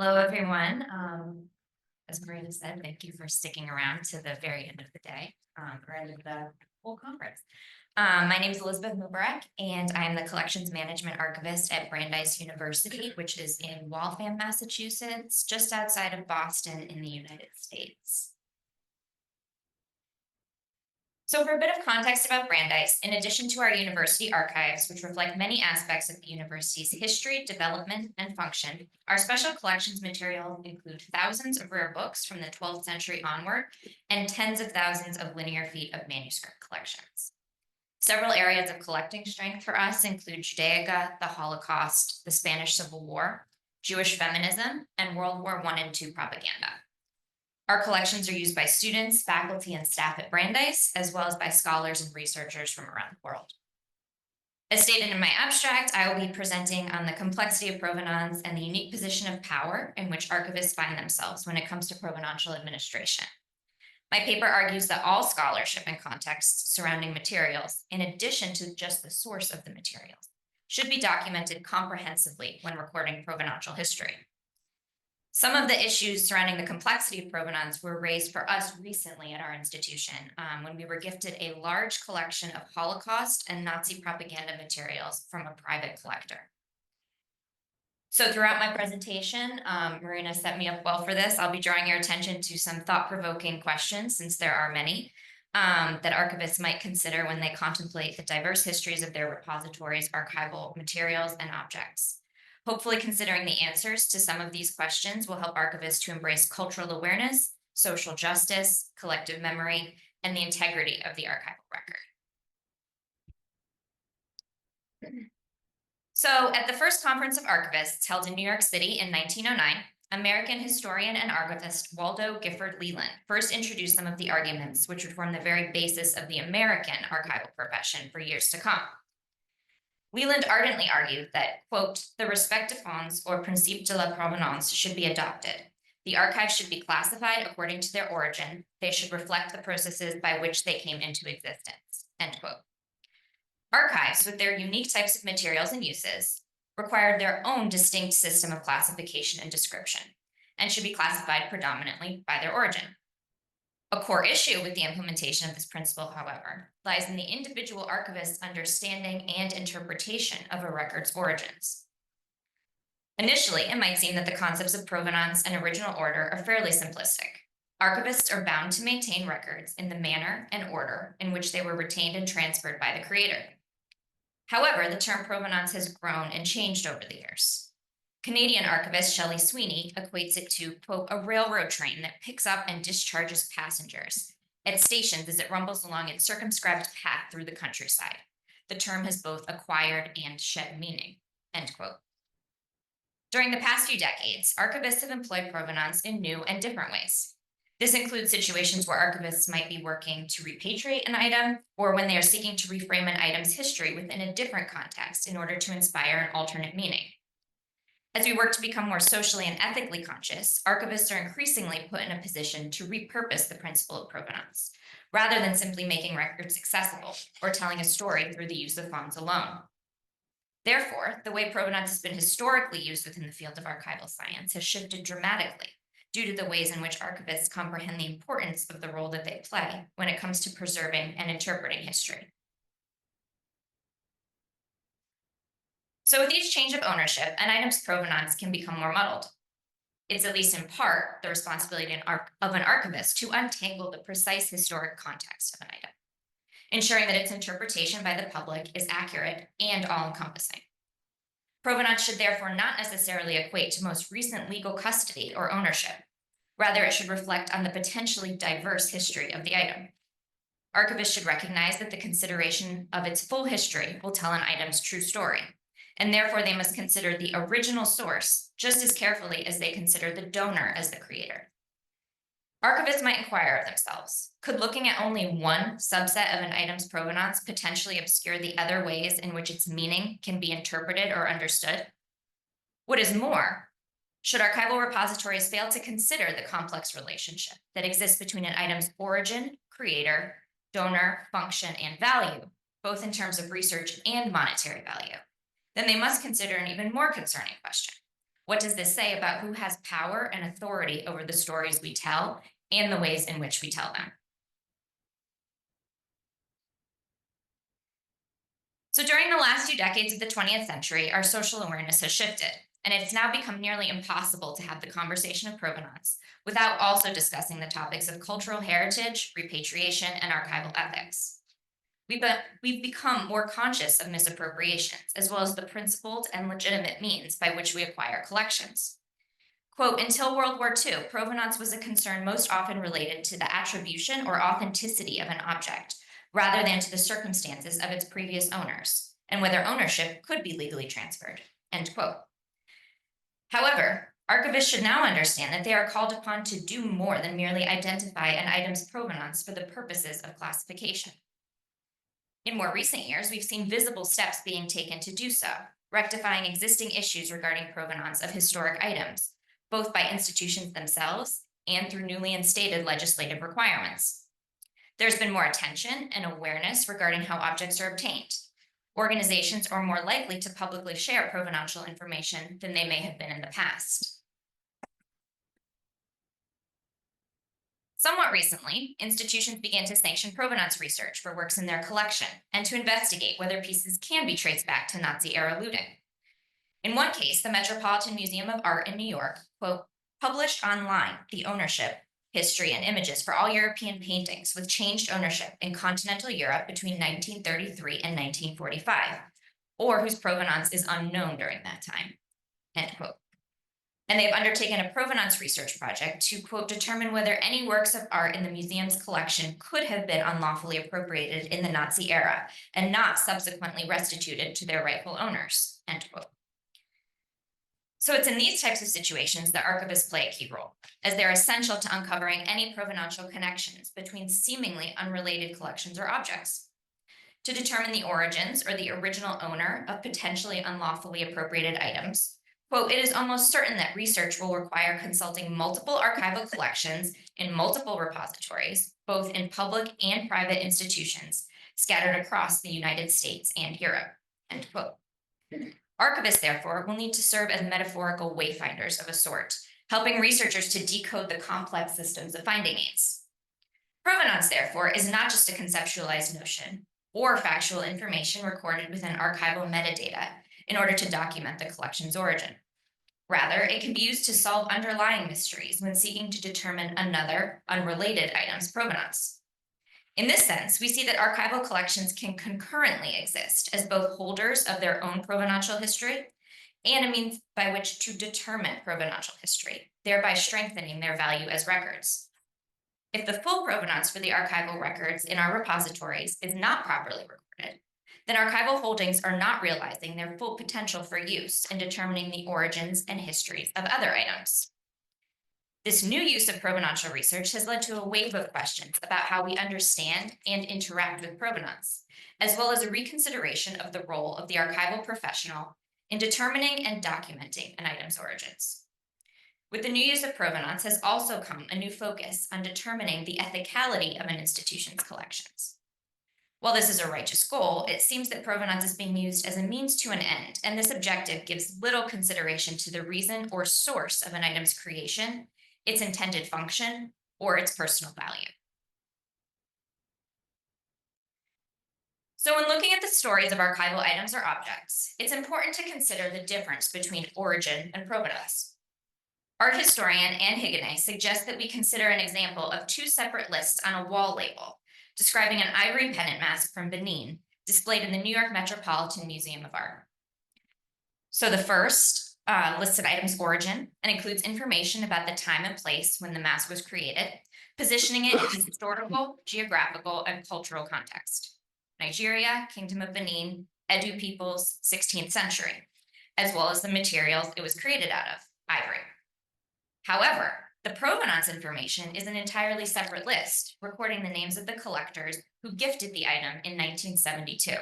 Hello, everyone. As Marina said, thank you for sticking around to the very end of the day, or end of the whole conference. My name is Elizabeth Mubarek, and I am the Collections Management Archivist at Brandeis University, which is in Waltham, Massachusetts, just outside of Boston in the United States. So for a bit of context about Brandeis, in addition to our university archives, which reflect many aspects of the university's history, development, and function, our special collections materials include thousands of rare books from the 12th century onward and tens of thousands of linear feet of manuscript collections. Several areas of collecting strength for us include Judaica, the Holocaust, the Spanish Civil War, Jewish feminism, and World War I and II propaganda. Our collections are used by students, faculty, and staff at Brandeis, as well as by scholars and researchers from around the world. As stated in my abstract, I will be presenting on the complexity of provenance and the unique position of power in which archivists find themselves when it comes to provenance administration. My paper argues that all scholarship and contexts surrounding materials, in addition to just the source of the materials, should be documented comprehensively when recording provenance history. Some of the issues surrounding the complexity of provenance were raised for us recently at our institution when we were gifted a large collection of Holocaust and Nazi propaganda materials from a private collector. So throughout my presentation, Marina set me up well for this. I'll be drawing your attention to some thought-provoking questions, since there are many, that archivists might consider when they contemplate the diverse histories of their repositories, archival materials, and objects. Hopefully, considering the answers to some of these questions will help archivists to embrace cultural awareness, social justice, collective memory, and the integrity of the archival record. So, at the first conference of archivists held in New York City in 1909, American historian and archivist Waldo Gifford Leland first introduced some of the arguments which would form the very basis of the American archival profession for years to come. Leland ardently argued that, quote, the respect de fonds or principe de la provenance should be adopted. The archives should be classified according to their origin. They should reflect the processes by which they came into existence, end quote. Archives, with their unique types of materials and uses, required their own distinct system of classification and description, and should be classified predominantly by their origin. A core issue with the implementation of this principle, however, lies in the individual archivist's understanding and interpretation of a record's origins. Initially, it might seem that the concepts of provenance and original order are fairly simplistic. Archivists are bound to maintain records in the manner and order in which they were retained and transferred by the creator. However, the term provenance has grown and changed over the years. Canadian archivist Shelley Sweeney equates it to, quote, a railroad train that picks up and discharges passengers at stations as it rumbles along its circumscribed path through the countryside. The term has both acquired and shed meaning, end quote. During the past few decades, archivists have employed provenance in new and different ways. This includes situations where archivists might be working to repatriate an item, or when they are seeking to reframe an item's history within a different context in order to inspire an alternate meaning. As we work to become more socially and ethically conscious, archivists are increasingly put in a position to repurpose the principle of provenance, rather than simply making records accessible or telling a story through the use of fonts alone. Therefore, the way provenance has been historically used within the field of archival science has shifted dramatically due to the ways in which archivists comprehend the importance of the role that they play when it comes to preserving and interpreting history. So with each change of ownership, an item's provenance can become more muddled. It's at least in part the responsibility of an archivist to untangle the precise historic context of an item, ensuring that its interpretation by the public is accurate and all-encompassing. Provenance should therefore not necessarily equate to most recent legal custody or ownership. Rather, it should reflect on the potentially diverse history of the item. Archivists should recognize that the consideration of its full history will tell an item's true story, and therefore they must consider the original source just as carefully as they consider the donor as the creator. Archivists might inquire of themselves, could looking at only one subset of an item's provenance potentially obscure the other ways in which its meaning can be interpreted or understood? What is more, should archival repositories fail to consider the complex relationship that exists between an item's origin, creator, donor, function, and value, both in terms of research and monetary value, then they must consider an even more concerning question. What does this say about who has power and authority over the stories we tell and the ways in which we tell them? So, during the last few decades of the 20th century, our social awareness has shifted, and it's now become nearly impossible to have the conversation of provenance without also discussing the topics of cultural heritage, repatriation, and archival ethics. We've become more conscious of misappropriations, as well as the principled and legitimate means by which we acquire collections. Quote, until World War II, provenance was a concern most often related to the attribution or authenticity of an object, rather than to the circumstances of its previous owners, and whether ownership could be legally transferred, end quote. However, archivists should now understand that they are called upon to do more than merely identify an item's provenance for the purposes of classification. In more recent years, we've seen visible steps being taken to do so, rectifying existing issues regarding provenance of historic items, both by institutions themselves and through newly instated legislative requirements. There's been more attention and awareness regarding how objects are obtained. Organizations are more likely to publicly share provenance information than they may have been in the past. Somewhat recently, institutions began to sanction provenance research for works in their collection and to investigate whether pieces can be traced back to Nazi-era looting. In one case, the Metropolitan Museum of Art in New York, quote, published online the ownership, history, and images for all European paintings with changed ownership in continental Europe between 1933 and 1945, or whose provenance is unknown during that time, end quote. And they have undertaken a provenance research project to, quote, determine whether any works of art in the museum's collection could have been unlawfully appropriated in the Nazi era and not subsequently restituted to their rightful owners, end quote. So it's in these types of situations that archivists play a key role, as they're essential to uncovering any provenance connections between seemingly unrelated collections or objects. To determine the origins or the original owner of potentially unlawfully appropriated items, quote, it is almost certain that research will require consulting multiple archival collections in multiple repositories, both in public and private institutions, scattered across the United States and Europe, end quote. Archivists, therefore, will need to serve as metaphorical wayfinders of a sort, helping researchers to decode the complex systems of finding aids. Provenance, therefore, is not just a conceptualized notion or factual information recorded within archival metadata in order to document the collection's origin. Rather, it can be used to solve underlying mysteries when seeking to determine another, unrelated item's provenance. In this sense, we see that archival collections can concurrently exist as both holders of their own provenance history and a means by which to determine provenance history, thereby strengthening their value as records. If the full provenance for the archival records in our repositories is not properly recorded, then archival holdings are not realizing their full potential for use in determining the origins and histories of other items. This new use of provenance research has led to a wave of questions about how we understand and interact with provenance, as well as a reconsideration of the role of the archival professional in determining and documenting an item's origins. With the new use of provenance has also come a new focus on determining the ethicality of an institution's collections. While this is a righteous goal, it seems that provenance is being used as a means to an end, and this objective gives little consideration to the reason or source of an item's creation, its intended function, or its personal value. So when looking at the stories of archival items or objects, it's important to consider the difference between origin and provenance. Art historian Anne Higgins suggests that we consider an example of two separate lists on a wall label, describing an ivory pendant mask from Benin, displayed in the New York Metropolitan Museum of Art. So the first lists an item's origin and includes information about the time and place when the mask was created, positioning it in historical, geographical, and cultural context. Nigeria, Kingdom of Benin, Edo peoples, 16th century, as well as the materials it was created out of, ivory. However, the provenance information is an entirely separate list, recording the names of the collectors who gifted the item in 1972.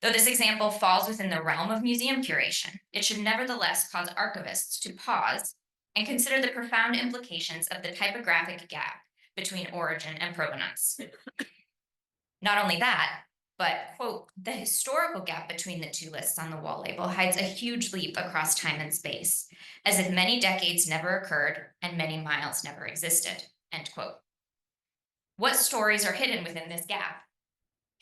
Though this example falls within the realm of museum curation, it should nevertheless cause archivists to pause and consider the profound implications of the typographic gap between origin and provenance. Not only that, But, quote, the historical gap between the two lists on the wall label hides a huge leap across time and space, as if many decades never occurred and many miles never existed, end quote. What stories are hidden within this gap?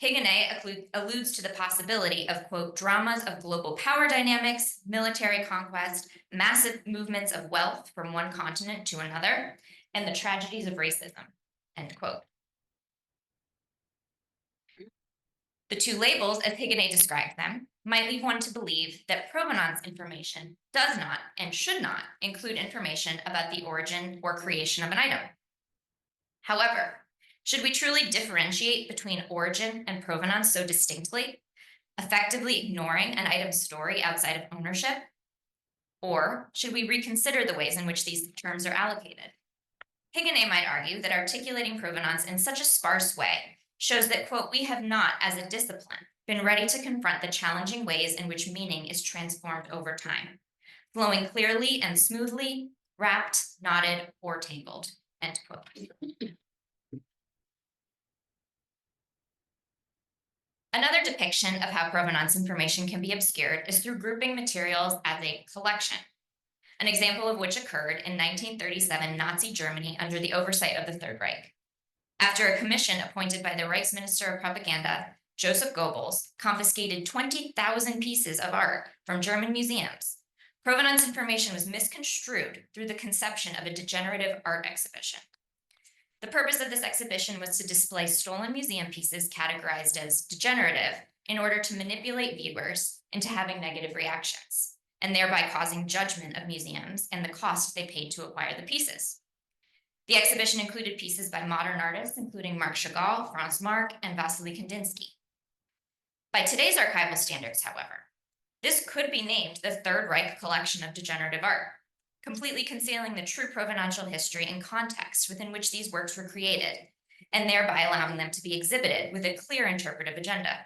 Higgene alludes to the possibility of, quote, dramas of global power dynamics, military conquest, massive movements of wealth from one continent to another, and the tragedies of racism, end quote. The two labels, as Higgene described them, might lead one to believe that provenance information does not and should not include information about the origin or creation of an item. However, should we truly differentiate between origin and provenance so distinctly, effectively ignoring an item's story outside of ownership? Or should we reconsider the ways in which these terms are allocated? Higgene might argue that articulating provenance in such a sparse way shows that, quote, we have not, as a discipline, been ready to confront the challenging ways in which meaning is transformed over time, flowing clearly and smoothly, wrapped, knotted, or tangled, end quote. Another depiction of how provenance information can be obscured is through grouping materials as a collection, an example of which occurred in 1937 Nazi Germany under the oversight of the Third Reich. After a commission appointed by the Reichsminister of Propaganda, Joseph Goebbels, confiscated 20,000 pieces of art from German museums, provenance information was misconstrued through the conception of a degenerative art exhibition. The purpose of this exhibition was to display stolen museum pieces categorized as degenerative in order to manipulate viewers into having negative reactions, and thereby causing judgment of museums and the cost they paid to acquire the pieces. The exhibition included pieces by modern artists, including Marc Chagall, Franz Marc, and Vasily Kandinsky. By today's archival standards, however, this could be named the Third Reich collection of degenerative art, completely concealing the true provenantial history and context within which these works were created, and thereby allowing them to be exhibited with a clear interpretive agenda.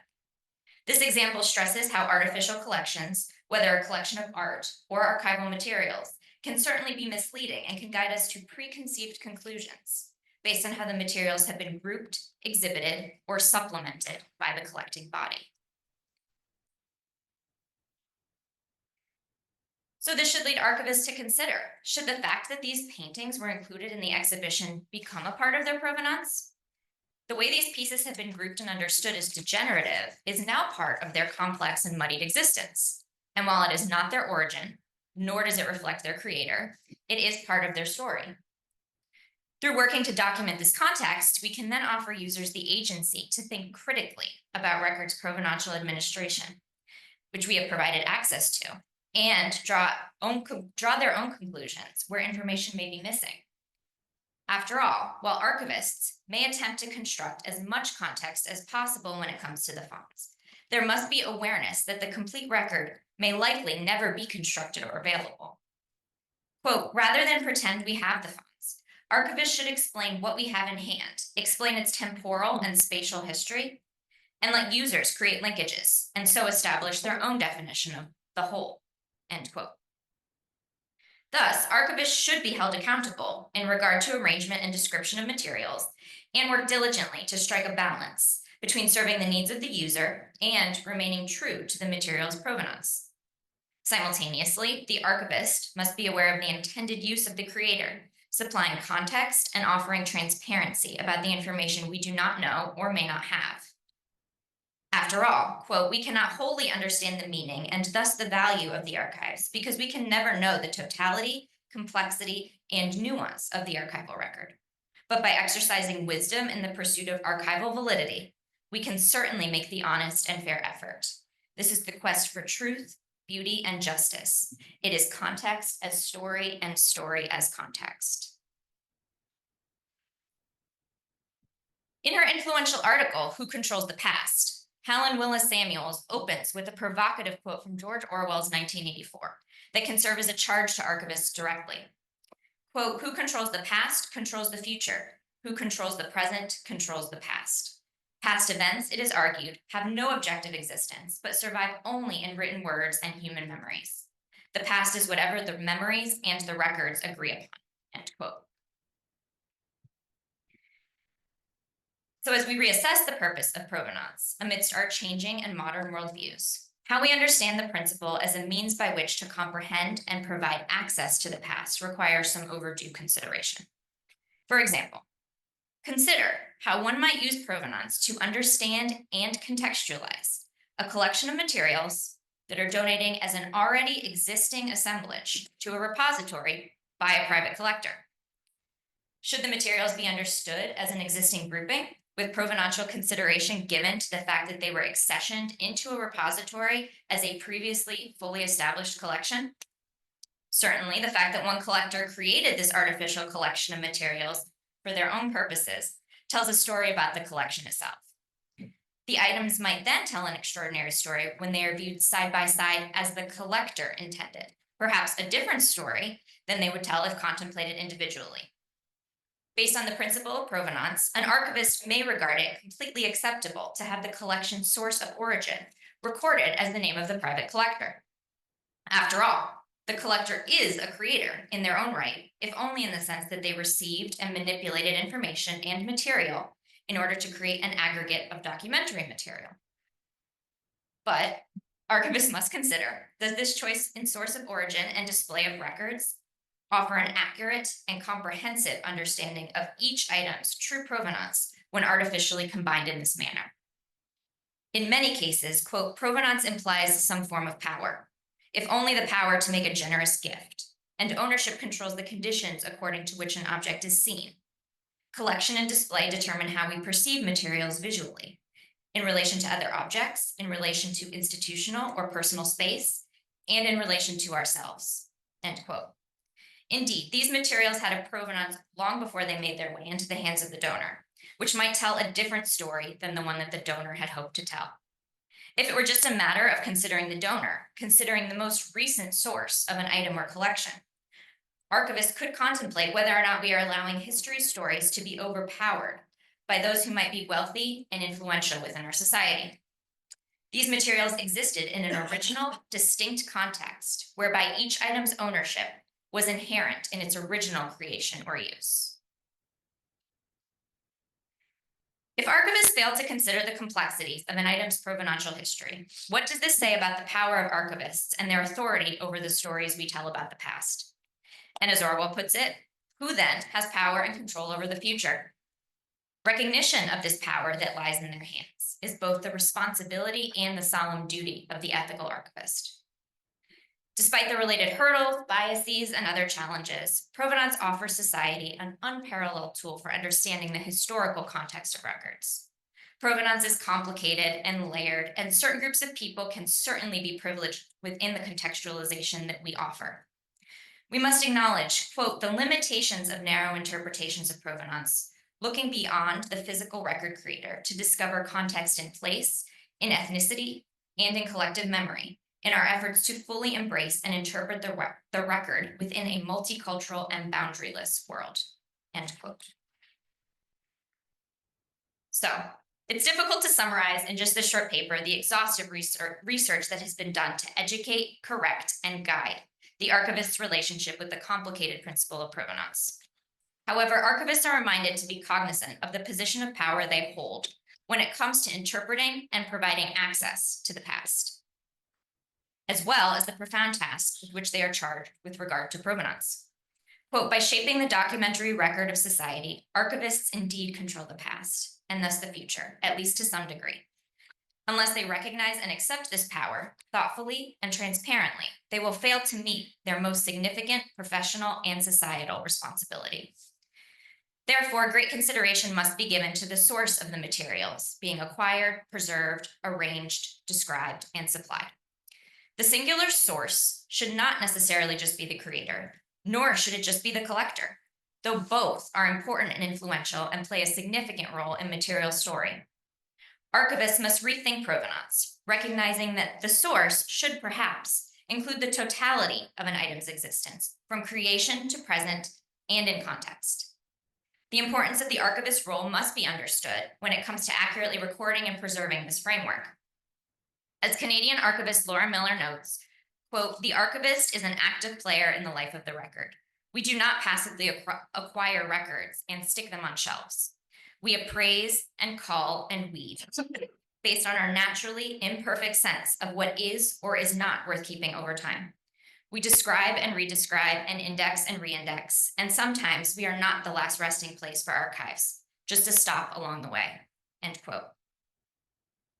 This example stresses how artificial collections, whether a collection of art or archival materials, can certainly be misleading and can guide us to preconceived conclusions based on how the materials have been grouped, exhibited, or supplemented by the collecting body. So this should lead archivists to consider, should the fact that these paintings were included in the exhibition become a part of their provenance? The way these pieces have been grouped and understood as degenerative is now part of their complex and muddied existence. And while it is not their origin, nor does it reflect their creator, it is part of their story. Through working to document this context, we can then offer users the agency to think critically about records' provenantial administration, which we have provided access to, and draw their own conclusions where information may be missing. After all, while archivists may attempt to construct as much context as possible when it comes to the fonts, there must be awareness that the complete record may likely never be constructed or available. Quote, rather than pretend we have the fonts, archivists should explain what we have in hand, explain its temporal and spatial history, and let users create linkages, and so establish their own definition of the whole, end quote. Thus, archivists should be held accountable in regard to arrangement and description of materials, and work diligently to strike a balance between serving the needs of the user and remaining true to the material's provenance. Simultaneously, the archivist must be aware of the intended use of the creator, supplying context and offering transparency about the information we do not know or may not have. After all, quote, we cannot wholly understand the meaning and thus the value of the archives because we can never know the totality, complexity, and nuance of the archival record. But by exercising wisdom in the pursuit of archival validity, we can certainly make the honest and fair effort. This is the quest for truth, beauty, and justice. It is context as story and story as context. In her influential article, Who Controls the Past?, Helen Willis Samuels opens with a provocative quote from George Orwell's 1984 that can serve as a charge to archivists directly. Quote, who controls the past controls the future. Who controls the present controls the past. Past events, it is argued, have no objective existence, but survive only in written words and human memories. The past is whatever the memories and the records agree upon, end quote. So as we reassess the purpose of provenance amidst our changing and modern worldviews, how we understand the principle as a means by which to comprehend and provide access to the past requires some overdue consideration. For example, consider how one might use provenance to understand and contextualize a collection of materials that are donating as an already existing assemblage to a repository by a private collector. Should the materials be understood as an existing grouping, with provenance consideration given to the fact that they were accessioned into a repository as a previously fully established collection? Certainly, the fact that one collector created this artificial collection of materials for their own purposes tells a story about the collection itself. The items might then tell an extraordinary story when they are viewed side by side as the collector intended, perhaps a different story than they would tell if contemplated individually. Based on the principle of provenance, an archivist may regard it completely acceptable to have the collection's source of origin recorded as the name of the private collector. After all, the collector is a creator in their own right, if only in the sense that they received and manipulated information and material in order to create an aggregate of documentary material. But archivists must consider, does this choice in source of origin and display of records offer an accurate and comprehensive understanding of each item's true provenance when artificially combined in this manner? In many cases, quote, provenance implies some form of power, if only the power to make a generous gift, and ownership controls the conditions according to which an object is seen. Collection and display determine how we perceive materials visually, in relation to other objects, in relation to institutional or personal space, and in relation to ourselves, end quote. Indeed, these materials had a provenance long before they made their way into the hands of the donor, which might tell a different story than the one that the donor had hoped to tell. If it were just a matter of considering the donor, considering the most recent source of an item or collection, archivists could contemplate whether or not we are allowing history stories to be overpowered by those who might be wealthy and influential within our society. These materials existed in an original, distinct context, whereby each item's ownership was inherent in its original creation or use. If archivists fail to consider the complexities of an item's provenance history, what does this say about the power of archivists and their authority over the stories we tell about the past? And as Orwell puts it, who then has power and control over the future? Recognition of this power that lies in their hands is both the responsibility and the solemn duty of the ethical archivist. Despite the related hurdles, biases, and other challenges, provenance offers society an unparalleled tool for understanding the historical context of records. Provenance is complicated and layered, and certain groups of people can certainly be privileged within the contextualization that we offer. We must acknowledge, quote, the limitations of narrow interpretations of provenance, looking beyond the physical record creator to discover context in place, in ethnicity, and in collective memory, in our efforts to fully embrace and interpret the record within a multicultural and boundaryless world, end quote. So, it's difficult to summarize in just this short paper the exhaustive research that has been done to educate, correct, and guide the archivist's relationship with the complicated principle of provenance. However, archivists are reminded to be cognizant of the position of power they hold when it comes to interpreting and providing access to the past, as well as the profound tasks with which they are charged with regard to provenance. Quote, by shaping the documentary record of society, archivists indeed control the past, and thus the future, at least to some degree. Unless they recognize and accept this power thoughtfully and transparently, they will fail to meet their most significant professional and societal responsibility. Therefore, great consideration must be given to the source of the materials being acquired, preserved, arranged, described, and supplied. The singular source should not necessarily just be the creator, nor should it just be the collector, though both are important and influential and play a significant role in material story. Archivists must rethink provenance, recognizing that the source should perhaps include the totality of an item's existence, from creation to present and in context. The importance of the archivist's role must be understood when it comes to accurately recording and preserving this framework. As Canadian archivist Laura Miller notes, quote, the archivist is an active player in the life of the record. We do not passively acquire records and stick them on shelves. We appraise and call and weed based on our naturally imperfect sense of what is or is not worth keeping over time. We describe and redescribe and index and reindex, and sometimes we are not the last resting place for archives, just a stop along the way, end quote.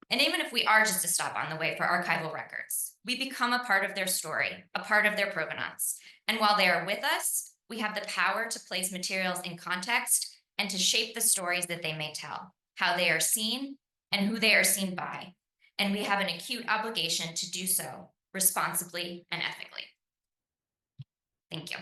And even if we are just a stop on the way for archival records, we become a part of their story, a part of their provenance. And while they are with us, we have the power to place materials in context and to shape the stories that they may tell, how they are seen and who they are seen by. And we have an acute obligation to do so responsibly and ethically. Thank you.